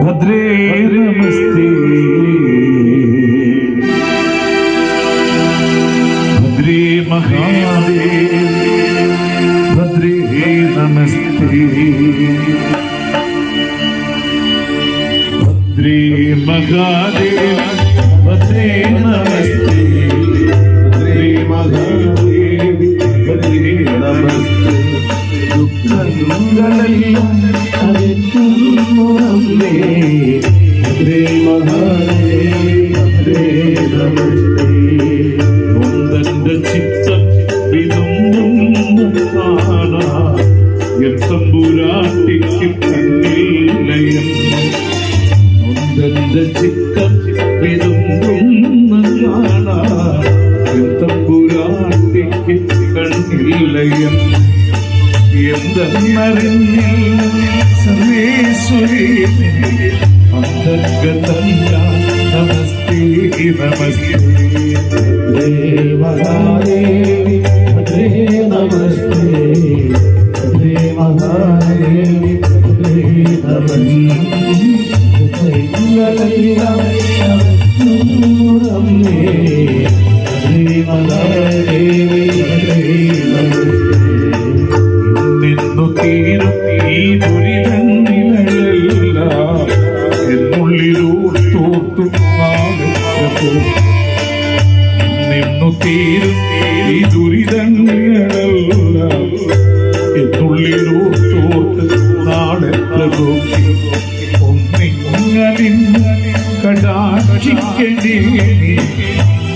ഭദ്രേ നമസ്തേ ഭദ്രേ മഹാദേവ് ഭദ്രേ നമസ്തേ ഭദ്രേ മഹാദേവ് ഭദ്രേ നമസ്തേ ഭദ്രേ മഹാദേവ് ഭദ്രേ നമസ്തേ ദുഃഖങ്ങളെല്ലാം അകറ്റുന്നേ ഭദ്രേ മഹാദേവ് ഭദ്രേ നമസ്തേ ഒന്നെന്റെ ചിത്തം വിതുമ്പുന്നു കാണാൻ തമ്പുരാട്ടിക്ക് കണ്ണില്ലയം ഒന്നെന്റെ ചിത്തം വിതുമ്പുന്നു കാണാൻ തമ്പുരാട്ടിക്ക് കണ്ണില്ലയം എന്തെന്നറിഞ്ഞില്ല സർവേശ്വരി അന്തർഗതം നമസ്തേ നമസ്തേ മഹാദേവി ഭദ്രേ നമസ്തേ ഭദ്രേ മഹാദേവി ഭദ്രേ നമസ്തേ മഹാദേവി ഭദ്രേ നമസ്തേ നിന്നു തീരും ഈ ദുരിതങ്ങളെല്ലാം എന്നുള്ളിലൂർത്തോർത്തു നിന്നു തീരും ഈ ദുരിതങ്ങളെല്ലാം എന്നുള്ളിലൂർത്തോർത്ത് നാളെത്ര നോക്കി ഒന്നിങ്ങനെ കടാക്ഷിക്കണേ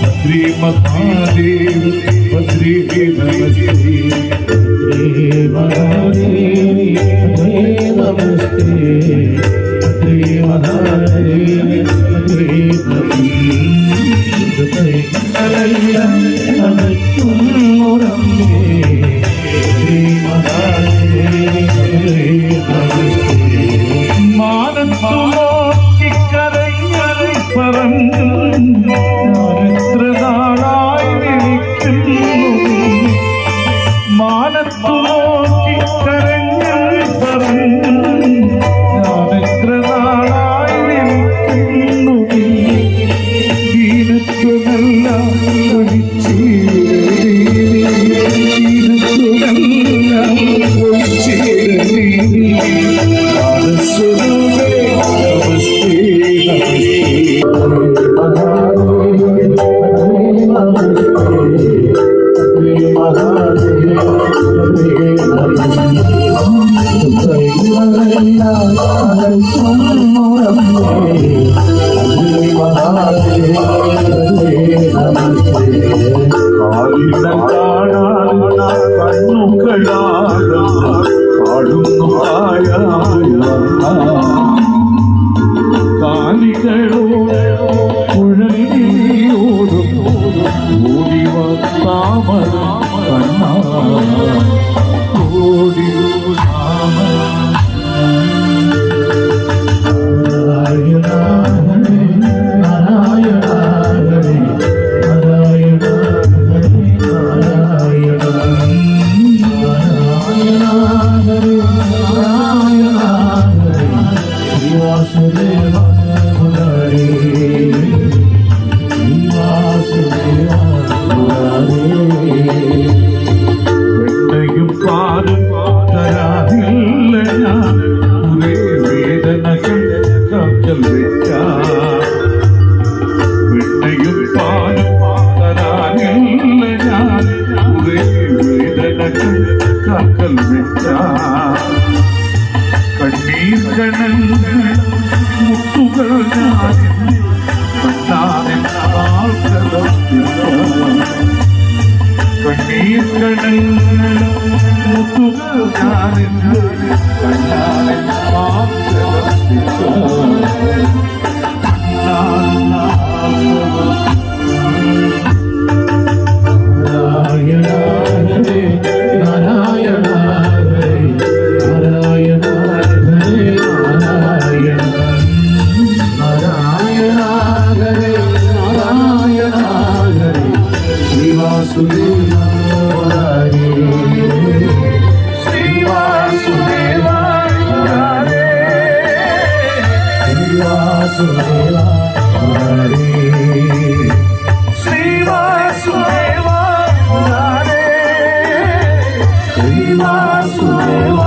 ഭദ്രേ മഹാദേവ് ഭദ്രേ നമസ്തേ ഭദ്രേ മഹാദേവി ഭദ്രേ നമസ്തേ ഭദ്രേ മഹാദേവി ഭദ്രേ നമസ്തേ മാനത്തു നോക്കി കരഞ്ഞത് പറഞ്ഞു എത്ര നാളായി വിളിക്കുന്നു മാനത്തു നോക്കി കരഞ്ഞത് പറഞ്ഞു എത്ര നാളായി വിളിക്കുന്നു ദീനത്വമെല്ലാം കണ്ണീർ മുത്തുകൾ കണ്ണീർ ശ്രീവാസുദേവ മുരാരേ ശ്രീവാസുദേവ മുരാരേ ശ്രീവാസുദേവ